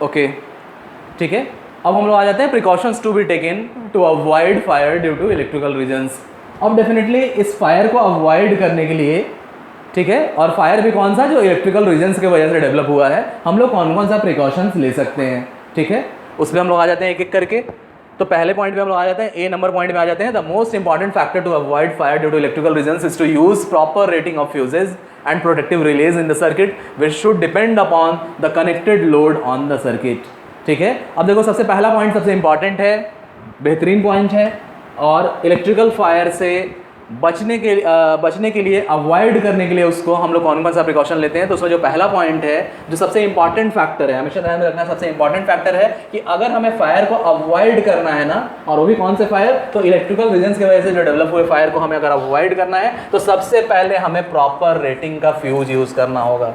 Okay, ठीक है। अब हम लोग आ जाते हैं precautions to be taken to avoid fire due to electrical reasons. अब डेफिनेटली इस फायर को अवॉइड करने के लिए, ठीक है, और फायर भी कौन सा, जो इलेक्ट्रिकल रीजंस की वजह से डेवलप हुआ है, हम लोग कौन कौन सा प्रिकॉशंस ले सकते हैं, ठीक है, उस पर हम लोग आ जाते हैं एक एक करके। तो पहले पॉइंट पे हम लोग आ जाते हैं, ए नंबर पॉइंट में आ जाते हैं, the most important factor to avoid fire due to electrical reasons is to use proper rating of fuses and protective relays in the circuit which should depend upon the connected load on the circuit, ठीक है। अब देखो सबसे पहला point सबसे important है, बेहतरीन point है, और इलेक्ट्रिकल फायर से बचने के लिए अवॉइड करने के लिए उसको हम लोग कौन कौन सा प्रिकॉशन लेते हैं। तो उसमें जो पहला पॉइंट है, जो सबसे इंपॉर्टेंट फैक्टर है, हमेशा ध्यान में रखना, सबसे इंपॉर्टेंट फैक्टर है कि अगर हमें फायर को अवॉइड करना है ना, और वो भी कौन से फायर, तो इलेक्ट्रिकल रीजंस की वजह से जो डेवलप हुए फायर को हमें अगर अवॉइड करना है तो सबसे पहले हमें प्रॉपर रेटिंग का फ्यूज यूज करना होगा।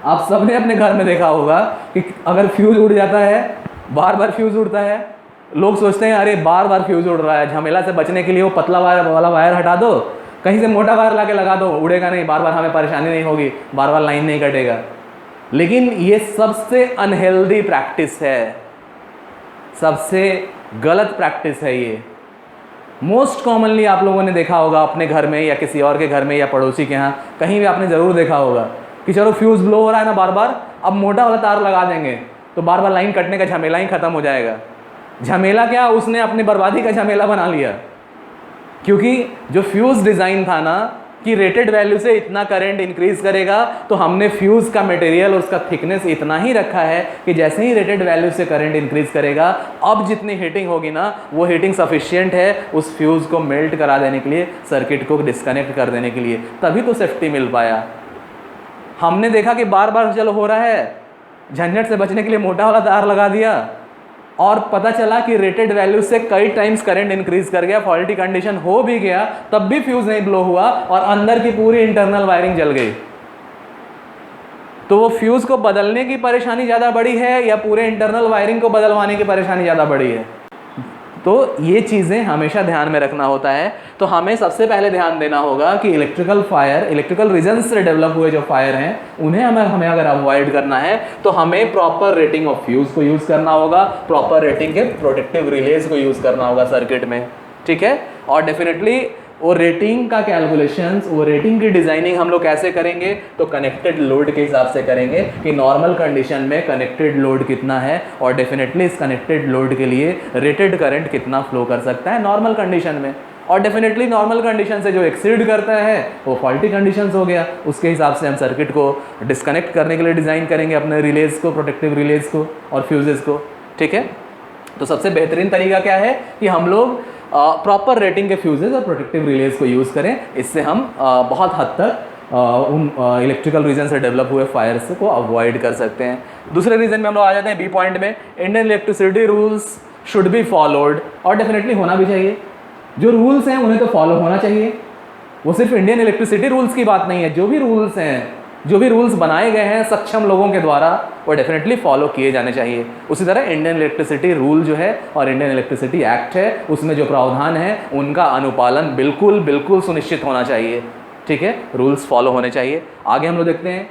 आप सबने अपने घर में देखा होगा कि अगर फ्यूज उड़ जाता है, बार बार फ्यूज उड़ता है, लोग सोचते हैं अरे बार बार फ्यूज उड़ रहा है, झमेला से बचने के लिए वो पतला वायर वाला वायर हटा दो, कहीं से मोटा वायर लाके लगा दो, उड़ेगा नहीं, बार बार हमें परेशानी नहीं होगी, बार बार लाइन नहीं कटेगा। लेकिन ये सबसे अनहेल्दी प्रैक्टिस है, सबसे गलत प्रैक्टिस है ये। मोस्ट कॉमनली आप लोगों ने देखा होगा अपने घर में या किसी और के घर में या पड़ोसी के यहाँ, कहीं भी आपने ज़रूर देखा होगा कि चलो फ्यूज़ ब्लो हो रहा है ना बार बार, अब मोटा वाला तार लगा देंगे तो बार बार लाइन कटने का झमेला ही ख़त्म हो जाएगा। झमेला क्या, उसने अपनी बर्बादी का झमेला बना लिया, क्योंकि जो फ्यूज़ डिज़ाइन था ना कि रेटेड वैल्यू से इतना करंट इंक्रीज करेगा, तो हमने फ्यूज़ का मटेरियल और उसका थिकनेस इतना ही रखा है कि जैसे ही रेटेड वैल्यू से करंट इंक्रीज करेगा, अब जितनी हीटिंग होगी ना, वो हीटिंग सफिशिएंट है उस फ्यूज़ को मेल्ट करा देने के लिए, सर्किट को डिस्कनेक्ट कर देने के लिए, तभी तो सेफ्टी मिल पाया। हमने देखा कि बार बार चलो हो रहा है, झंझट से बचने के लिए मोटा वाला तार लगा दिया, और पता चला कि रेटेड वैल्यू से कई टाइम्स करंट इंक्रीज कर गया, फॉल्टी कंडीशन हो भी गया, तब भी फ्यूज नहीं ब्लो हुआ और अंदर की पूरी इंटरनल वायरिंग जल गई। तो वो फ्यूज को बदलने की परेशानी ज़्यादा बड़ी है या पूरे इंटरनल वायरिंग को बदलवाने की परेशानी ज़्यादा बड़ी है? तो ये चीज़ें हमेशा ध्यान में रखना होता है। तो हमें सबसे पहले ध्यान देना होगा कि इलेक्ट्रिकल फायर, इलेक्ट्रिकल रीजंस से डेवलप हुए जो फायर हैं, उन्हें हमें अगर अवॉइड करना है तो हमें प्रॉपर रेटिंग ऑफ फ्यूज़ को यूज़ करना होगा, प्रॉपर रेटिंग के प्रोटेक्टिव रिलेज को यूज़ करना होगा सर्किट में, ठीक है। और डेफिनेटली वो रेटिंग का कैलकुलेशंस, वो रेटिंग की डिज़ाइनिंग हम लोग कैसे करेंगे, तो कनेक्टेड लोड के हिसाब से करेंगे कि नॉर्मल कंडीशन में कनेक्टेड लोड कितना है, और डेफिनेटली इस कनेक्टेड लोड के लिए रेटेड करंट कितना फ्लो कर सकता है नॉर्मल कंडीशन में। और डेफिनेटली नॉर्मल कंडीशन से जो एक्सीड करता है वो फॉल्टी कंडीशंस हो गया, उसके हिसाब से हम सर्किट को डिस्कनेक्ट करने के लिए डिज़ाइन करेंगे अपने रिलेज को, प्रोटेक्टिव रिलेज को और फ्यूजेस को, ठीक है। तो सबसे बेहतरीन तरीका क्या है कि हम लोग प्रॉपर रेटिंग के फ्यूजेस और प्रोटेक्टिव रिलेज को यूज़ करें। इससे हम बहुत हद तक उन इलेक्ट्रिकल रीजन से डेवलप हुए फायर्स को अवॉइड कर सकते हैं। दूसरे रीजन में हम लोग आ जाते हैं बी पॉइंट में, Indian electricity rules should be followed, और डेफिनेटली होना भी चाहिए। जो रूल्स हैं उन्हें तो फॉलो होना चाहिए। वो सिर्फ इंडियन इलेक्ट्रिसिटी रूल्स की बात नहीं है, जो भी रूल्स हैं, जो भी रूल्स बनाए गए हैं सक्षम लोगों के द्वारा, वो डेफिनेटली फॉलो किए जाने चाहिए। उसी तरह इंडियन इलेक्ट्रिसिटी रूल जो है और इंडियन इलेक्ट्रिसिटी एक्ट है, उसमें जो प्रावधान है उनका अनुपालन बिल्कुल बिल्कुल सुनिश्चित होना चाहिए, ठीक है। रूल्स फॉलो होने चाहिए। आगे हम लोग देखते हैं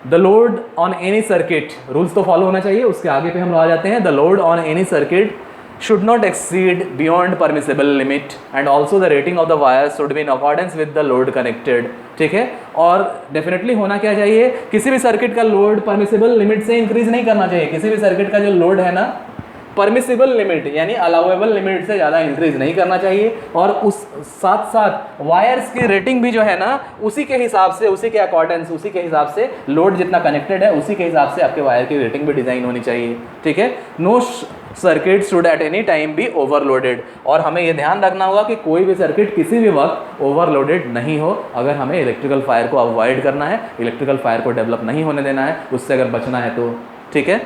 the load on any circuit, rules तो फॉलो होना चाहिए। उसके आगे पे हम लोग आ जाते हैं the load on any circuit should not exceed beyond permissible limit and also the rating of the wires should be in accordance with the load connected, ठीक है। और डेफिनेटली होना क्या चाहिए, किसी भी सर्किट का लोड परमिसिबल लिमिट से इंक्रीज नहीं करना चाहिए। किसी भी सर्किट का जो लोड है ना, परमिसिबल लिमिट यानी अलाउेबल लिमिट से ज़्यादा इंक्रीज नहीं करना चाहिए, और उस साथ साथ वायर्स की रेटिंग भी जो है ना, उसी के हिसाब से, उसी के अकॉर्डेंस, उसी के हिसाब से लोड जितना कनेक्टेड है उसी के हिसाब से आपके वायर की रेटिंग भी डिज़ाइन होनी चाहिए, ठीक है। No circuit should at any time be overloaded, और हमें ये ध्यान रखना होगा कि कोई भी सर्किट किसी भी वक्त ओवरलोडेड नहीं हो, अगर हमें इलेक्ट्रिकल फायर को अवॉइड करना है, इलेक्ट्रिकल फायर को डेवलप नहीं होने देना है, उससे अगर बचना है तो, ठीक है।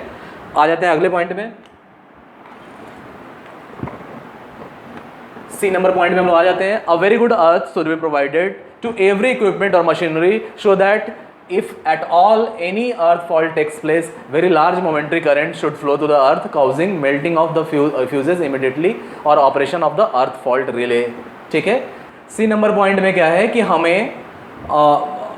आ जाते हैं अगले पॉइंट में, सी नंबर पॉइंट में हम लोग आ जाते हैं। A very good earth should be provided to every equipment और machinery so that if at all any earth fault takes place, very large momentary current should flow to the earth causing melting of the fuses immediately or operation of the earth fault relay, ठीक है। सी number point में क्या है कि हमें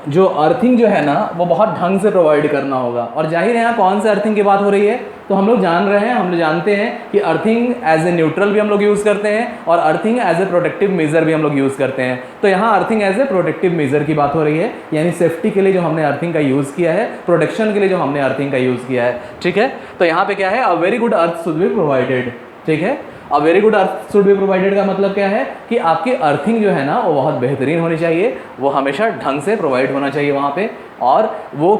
जो earthing जो है ना वो बहुत ढंग से प्रोवाइड करना होगा, और जाहिर है यहाँ कौन से अर्थिंग की बात हो रही है, तो हम लोग जान रहे हैं, हम लोग जानते हैं कि अर्थिंग एज ए न्यूट्रल भी हम लोग यूज़ करते हैं और earthing as a protective measure भी हम लोग यूज़ करते हैं। तो यहाँ earthing as a protective measure की बात हो रही है, यानी सेफ्टी के लिए जो हमने अर्थिंग का यूज़ किया है, प्रोटेक्शन के लिए जो हमने अर्थिंग का यूज़ किया है, ठीक है। तो यहाँ पे क्या है, अ very good earth should be provided, ठीक है। अ very good earth should be provided का मतलब क्या है कि आपकी अर्थिंग जो है ना वो बहुत बेहतरीन होनी चाहिए, वो हमेशा ढंग से प्रोवाइड होना चाहिए वहाँ पे। और वो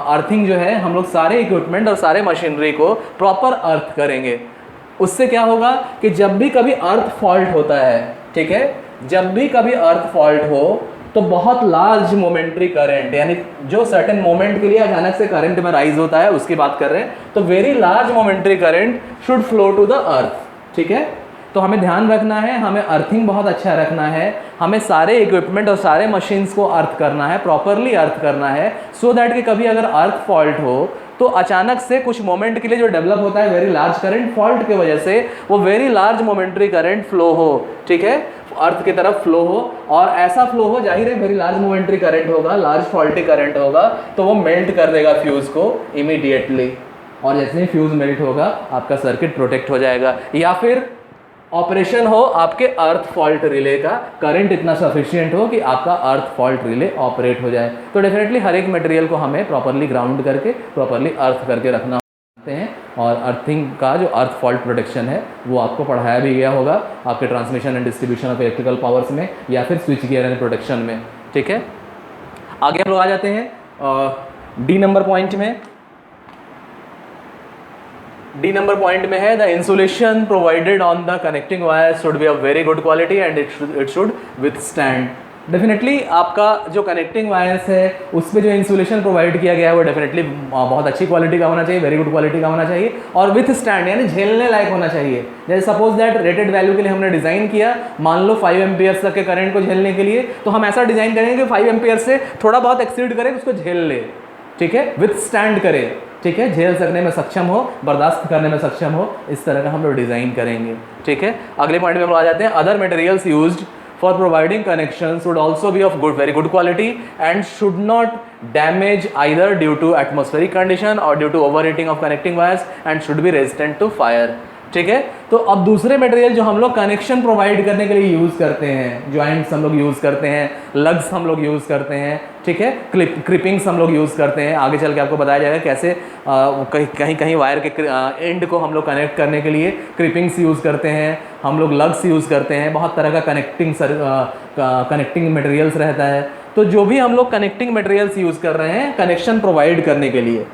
अर्थिंग जो है, हम लोग सारे इक्विपमेंट और सारे मशीनरी को प्रॉपर अर्थ करेंगे। उससे क्या होगा कि जब भी कभी अर्थ फॉल्ट होता है, ठीक है, जब भी कभी अर्थ फॉल्ट हो तो बहुत लार्ज मोमेंट्री करंट, यानी जो सर्टेन मोमेंट के लिए अचानक से करंट में राइज होता है उसकी बात कर रहे हैं, तो very large momentary current should flow to the earth, ठीक है। तो हमें ध्यान रखना है, हमें अर्थिंग बहुत अच्छा रखना है, हमें सारे इक्विपमेंट और सारे मशीन्स को अर्थ करना है, प्रॉपरली अर्थ करना है, सो दैट कि कभी अगर अर्थ फॉल्ट हो तो अचानक से कुछ मोमेंट के लिए जो डेवलप होता है वेरी लार्ज करंट, फॉल्ट की वजह से वो very large momentary current flow हो, ठीक है, अर्थ की तरफ फ्लो हो। और ऐसा फ्लो हो, जाहिर है वेरी लार्ज मोमेंट्री करंट होगा, लार्ज फॉल्टी करंट होगा, तो वो मेल्ट कर देगा फ्यूज़ को इमीडिएटली, और जैसे ही फ्यूज़ मेल्ट होगा आपका सर्किट प्रोटेक्ट हो जाएगा। या फिर ऑपरेशन हो आपके अर्थ फॉल्ट रिले का, करंट इतना सफिशिएंट हो कि आपका अर्थ फॉल्ट रिले ऑपरेट हो जाए। तो डेफिनेटली हर एक मटेरियल को हमें प्रॉपरली ग्राउंड करके, प्रॉपरली अर्थ करके रखना होते हैं। और अर्थिंग का जो अर्थ फॉल्ट प्रोटेक्शन है वो आपको पढ़ाया भी गया होगा आपके transmission and distribution of electrical powers में या फिर स्विच गियर एंड प्रोटेक्शन में, ठीक है। आगे हम लोग आ जाते हैं डी नंबर पॉइंट में। डी नंबर पॉइंट में है the insulation provided on the connecting wire should be of very good quality and it should withstand. Definitely आपका जो कनेक्टिंग वायर्स है उस पर जो इंसुलेशन प्रोवाइड किया गया है वो डेफिनेटली बहुत अच्छी क्वालिटी का होना चाहिए, वेरी गुड क्वालिटी का होना चाहिए, और विथ स्टैंड यानी झेलने लायक होना चाहिए। जैसे सपोज दैट रेटेड वैल्यू के लिए हमने डिज़ाइन किया, मान लो 5 एम्पियर्स तक के करंट को झेलने के लिए, तो हम ऐसा डिज़ाइन करेंगे कि 5 एम्पियर से थोड़ा बहुत एक्सीड करे, उसको झेल ले, ठीक है, विथ स्टैंड करे, ठीक है, झेल सकने में सक्षम हो, बर्दाश्त करने में सक्षम हो, इस तरह का हम लोग डिज़ाइन करेंगे, ठीक है। अगले पॉइंट में हम लोग आ जाते हैं, other materials used for providing connections should also be of very good quality and should not damage either due to atmospheric condition or due to overheating of connecting wires and should be resistant to fire, ठीक है। तो अब दूसरे material जो हम लोग connection provide करने के लिए यूज़ करते हैं, जॉइंट्स हम लोग यूज़ करते हैं, लग्स हम लोग यूज़ करते हैं, ठीक है, क्लिपिंग्स हम लोग यूज़ करते हैं। आगे चल के आपको बताया जाएगा कैसे कहीं कहीं वायर के एंड को हम लोग कनेक्ट करने के लिए क्लिपिंग्स यूज़ करते हैं, हम लोग लग्स यूज़ करते हैं, बहुत तरह का कनेक्टिंग मटेरियल्स रहता है। तो जो भी हम लोग कनेक्टिंग मटेरियल्स यूज़ कर रहे हैं कनेक्शन प्रोवाइड करने के लिए,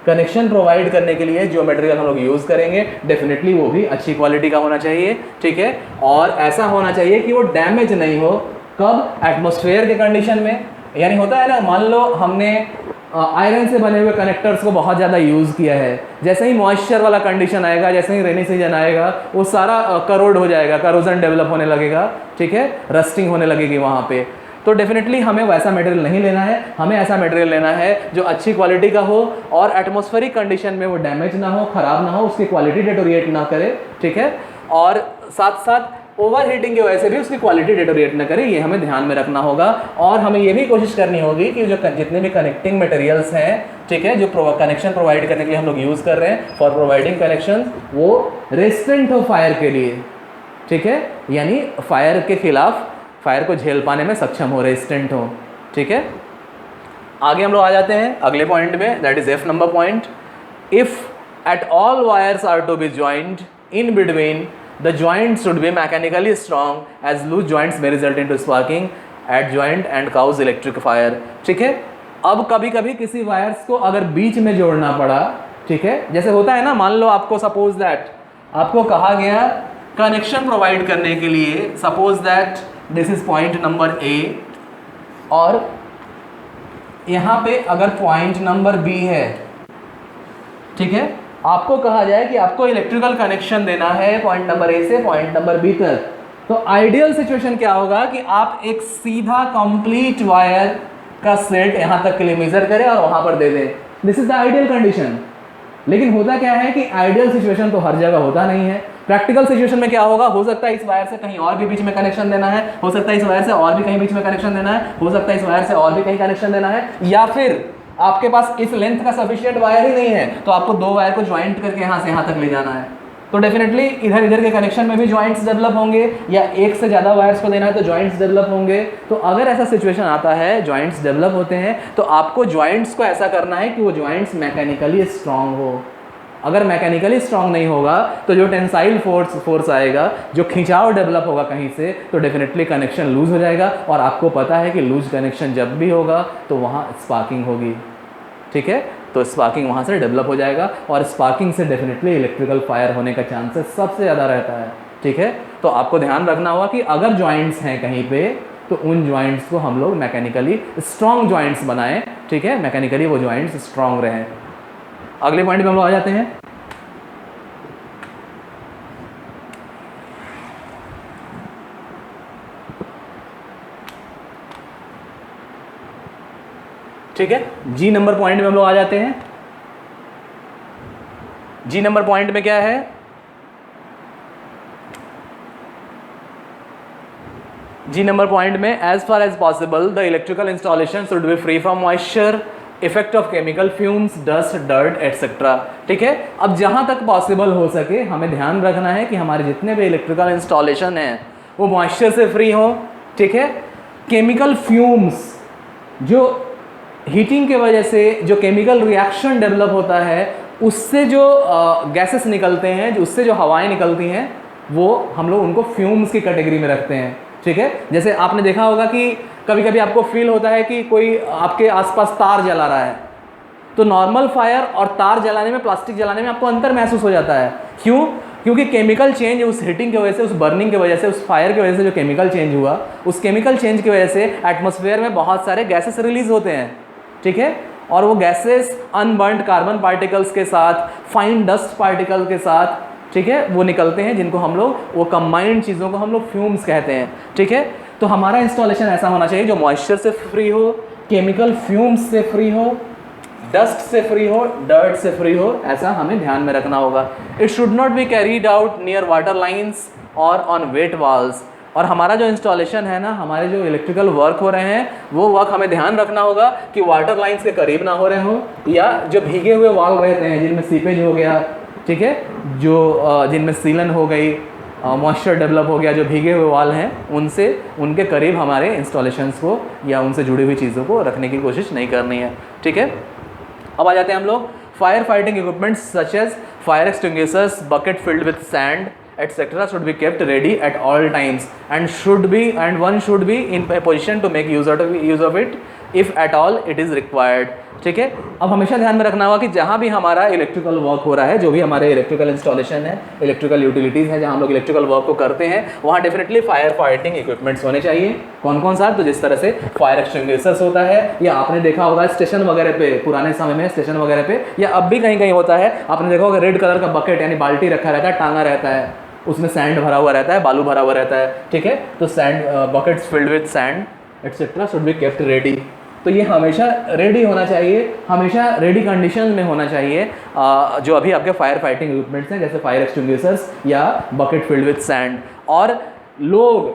कनेक्शन प्रोवाइड करने के लिए जो मटेरियल हम लोग यूज़ करेंगे डेफिनेटली वो भी अच्छी क्वालिटी का होना चाहिए, ठीक है, और ऐसा होना चाहिए कि वो डैमेज नहीं हो। कब? एटमॉस्फेयर के कंडीशन में, यानी होता है ना, मान लो हमने आयरन से बने हुए कनेक्टर्स को बहुत ज़्यादा यूज़ किया है, जैसे ही मॉइस्चर वाला कंडीशन आएगा, जैसे ही रेनी सीजन आएगा, वो सारा करोड हो जाएगा, करोजन डेवलप होने लगेगा, ठीक है, रस्टिंग होने लगेगी वहाँ पे। तो डेफिनेटली हमें वैसा मटेरियल नहीं लेना है, हमें ऐसा मटेरियल लेना है जो अच्छी क्वालिटी का हो और एटमॉस्फेरिक कंडीशन में वो डैमेज ना हो, ख़राब ना हो, उसकी क्वालिटी डिटोरिएट ना करे, ठीक है, और साथ साथ ओवर हीटिंग की वजह से भी उसकी क्वालिटी डिटोरिएट ना करे, ये हमें ध्यान में रखना होगा। और हमें ये भी कोशिश करनी होगी कि जो जितने भी कनेक्टिंग मटेरियल्स हैं, ठीक है, जो कनेक्शन प्रोवाइड करने के लिए हम लोग यूज़ कर रहे हैं फॉर प्रोवाइडिंग कनेक्शन, वो रेजिस्टेंट हो फायर के लिए, ठीक है, यानी फायर के खिलाफ, फायर को झेल पाने में सक्षम हो, रेजिस्टेंट हो, ठीक है। आगे हम लोग आ जाते हैं अगले पॉइंट में, that is F number point. If at all wires are to be joint in between the joint should be mechanically strong as loose joints में result in to sparking at joint and cause electric fire, ठीक है। अब कभी कभी किसी wires को अगर बीच में जोड़ना पड़ा, ठीक है, जैसे होता है ना, मान लो आपको सपोज दैट आपको कहा गया कनेक्शन प्रोवाइड करने के लिए, suppose that this is point number A और यहाँ पे अगर पॉइंट नंबर बी है, ठीक है, आपको कहा जाए कि आपको इलेक्ट्रिकल कनेक्शन देना है पॉइंट नंबर ए से पॉइंट नंबर बी तक, तो आइडियल सिचुएशन क्या होगा कि आप एक सीधा कंप्लीट वायर का सेट यहाँ तक के लिए मेजर करें और वहाँ पर दे दें। This is the ideal condition. लेकिन होता क्या है कि आइडियल सिचुएशन तो हर जगह होता नहीं है। प्रैक्टिकल सिचुएशन में क्या होगा, हो सकता है इस वायर से कहीं और भी बीच में कनेक्शन देना है, हो सकता है इस वायर से और भी कहीं बीच में कनेक्शन देना है, हो सकता है इस वायर से और भी कहीं कनेक्शन देना है, या फिर आपके पास इस लेंथ का सफिशिएंट वायर ही नहीं है, तो आपको 2 वायर को ज्वाइंट करके यहाँ से यहाँ तक ले जाना है, तो डेफिनेटली इधर इधर के कनेक्शन में भी जॉइंट्स डेवलप होंगे, या एक से ज़्यादा वायर्स को देना है तो जॉइंट्स डेवलप होंगे। तो अगर ऐसा सिचुएशन आता है, जॉइंट्स डेवलप होते हैं, तो आपको जॉइंट्स को ऐसा करना है कि वो जॉइंट्स मैकेनिकली स्ट्रांग हो। अगर मैकेनिकली स्ट्रांग नहीं होगा तो जो टेंसाइल फोर्स आएगा, जो खिंचाव डेवलप होगा कहीं से, तो डेफिनेटली कनेक्शन लूज हो जाएगा, और आपको पता है कि लूज कनेक्शन जब भी होगा तो वहाँ स्पार्किंग होगी, ठीक है। तो स्पार्किंग वहाँ से डेवलप हो जाएगा, और स्पार्किंग से डेफिनेटली इलेक्ट्रिकल फायर होने का चांसेस सबसे ज़्यादा रहता है, ठीक है। तो आपको ध्यान रखना होगा कि अगर जॉइंट्स हैं कहीं पे, तो उन जॉइंट्स को हम लोग मैकेनिकली स्ट्रॉन्ग जॉइंट्स बनाएं, ठीक है, मैकेनिकली वो जॉइंट्स स्ट्रॉन्ग रहें। अगले पॉइंट पे हम लोग आ जाते हैं। ठीक है, जी नंबर पॉइंट में हम लोग आ जाते हैं। जी नंबर पॉइंट में क्या है? जी नंबर पॉइंट में, as far as possible the electrical installation should be free from moisture, effect of chemical fumes, dust, dirt etcetera. ठीक है, अब जहां तक पॉसिबल हो सके हमें ध्यान रखना है कि हमारे जितने भी इलेक्ट्रिकल इंस्टॉलेशन हैं वो मॉइस्चर से फ्री हो, ठीक है। केमिकल फ्यूम्स, जो हीटिंग के वजह से जो केमिकल रिएक्शन डेवलप होता है, उससे जो गैसेस निकलते हैं, जो उससे जो हवाएं निकलती हैं, वो हम लोग उनको फ्यूम्स की कैटेगरी में रखते हैं, ठीक है। जैसे आपने देखा होगा कि कभी कभी आपको फील होता है कि कोई आपके आसपास तार जला रहा है, तो नॉर्मल फायर और तार जलाने में, प्लास्टिक जलाने में आपको अंतर महसूस हो जाता है। क्यों? क्योंकि केमिकल चेंज उस हीटिंग की वजह से, उस बर्निंग की वजह से, उस फायर की वजह से जो केमिकल चेंज हुआ, उस केमिकल चेंज की वजह से एटमॉस्फेयर में बहुत सारे गैसेस रिलीज होते हैं, ठीक है। और वो गैसेस अनबर्न्ड कार्बन पार्टिकल्स के साथ, फाइन डस्ट पार्टिकल के साथ, ठीक है, वो निकलते हैं, जिनको हम लोग, वो कंबाइंड चीज़ों को हम लोग फ्यूम्स कहते हैं, ठीक है। तो हमारा इंस्टॉलेशन ऐसा होना चाहिए जो मॉइस्चर से फ्री हो, केमिकल फ्यूम्स से फ्री हो, डस्ट से फ्री हो, डर्ट से फ्री हो, ऐसा हमें ध्यान में रखना होगा। It should not be carried out near water lines और ऑन वेट वॉल्स। और हमारा जो इंस्टॉलेशन है ना, हमारे जो इलेक्ट्रिकल वर्क हो रहे हैं, वो वर्क हमें ध्यान रखना होगा कि वाटर लाइन्स के करीब ना हो रहे हो, या जो भीगे हुए वॉल रहते हैं जिनमें सीपेज हो गया, ठीक है, जो जिनमें सीलन हो गई, मॉइस्चर डेवलप हो गया, जो भीगे हुए वॉल हैं, उनसे, उनके करीब हमारे इंस्टॉलेशंस को या उनसे जुड़ी हुई चीज़ों को रखने की कोशिश नहीं करनी है, ठीक है। अब आ जाते हैं हम लोग fire fighting equipments such as fire extinguishers, bucket filled with sand etc. should be kept ready at all times and one should be in a position to make use of it if at all it is required, ठीक है। अब हमेशा ध्यान में रखना होगा कि जहाँ भी हमारा इलेक्ट्रिकल वर्क हो रहा है, जो भी हमारे इलेक्ट्रिकल इंस्टॉलेशन है, इलेक्ट्रिकल यूटिलिटीज़ हैं, जहाँ हम लोग इलेक्ट्रिकल वर्क को करते हैं, वहाँ डेफिनेटली फायर फाइटिंग इक्विपमेंट्स होने चाहिए। कौन कौन सा? तो जिस तरह से फायर एक्सटिंग्विशर्स होता है, या आपने देखा होगा स्टेशन वगैरह पे, पुराने समय में स्टेशन वगैरह पे, या अब भी कहीं कहीं होता है, आपने देखा होगा रेड कलर का बकेट यानी बाल्टी रखा रहता है, टांगा रहता है, उसमें सैंड भरा हुआ रहता है, बालू भरा हुआ रहता है, ठीक है। तो sand, buckets field with sand etcetera should be kept ready. तो ये हमेशा रेडी होना चाहिए, हमेशा रेडी कंडीशन में होना चाहिए, जो अभी आपके फायर फाइटिंग इक्विपमेंट्स हैं, जैसे फायर एक्सटिंग्विशर्स या बकेट फिल्ड विथ सैंड। और लोग,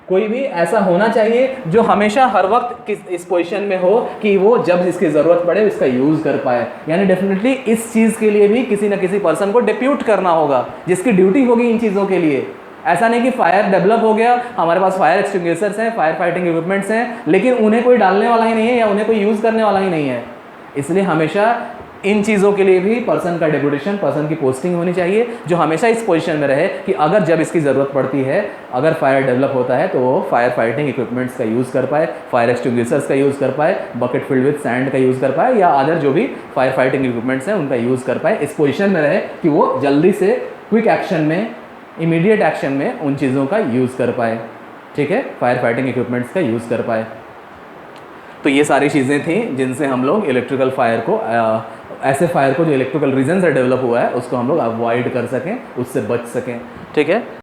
कोई भी ऐसा होना चाहिए जो हमेशा हर वक्त इस पोजीशन में हो कि वो जब इसकी ज़रूरत पड़े इसका यूज़ कर पाए। यानी डेफिनेटली इस चीज़ के लिए भी किसी न किसी पर्सन को डिप्यूट करना होगा, जिसकी ड्यूटी होगी इन चीज़ों के लिए। ऐसा नहीं कि फायर डेवलप हो गया, हमारे पास फायर एक्सटिंग्विशर्स हैं, फायर फाइटिंग इक्विपमेंट्स हैं, लेकिन उन्हें कोई डालने वाला ही नहीं है या उन्हें कोई यूज़ करने वाला ही नहीं है। इसलिए हमेशा इन चीज़ों के लिए भी पर्सन का डेपुटेशन, पर्सन की पोस्टिंग होनी चाहिए, जो हमेशा इस पोजीशन में रहे कि अगर जब इसकी ज़रूरत पड़ती है, अगर फायर डेवलप होता है, तो वो फायर फाइटिंग इक्विपमेंट्स का यूज़ कर पाए, फायर एक्सटिंग्विशर्स का यूज़ कर पाए, बकेट फिल्ड विथ सैंड का यूज़ कर पाए, या अदर जो भी फायर फाइटिंग इक्विपमेंट्स हैं उनका यूज़ कर पाए। इस पोजीशन में रहे कि वो जल्दी से क्विक एक्शन में, इमीडिएट एक्शन में उन चीज़ों का यूज़ कर पाए, ठीक है, फायर फाइटिंग इक्विपमेंट्स का यूज़ कर पाए। तो ये सारी चीज़ें थी जिनसे हम लोग इलेक्ट्रिकल फायर को, ऐसे फायर को जो इलेक्ट्रिकल रीजन से डेवलप हुआ है, उसको हम लोग अवॉइड कर सकें, उससे बच सकें, ठीक है।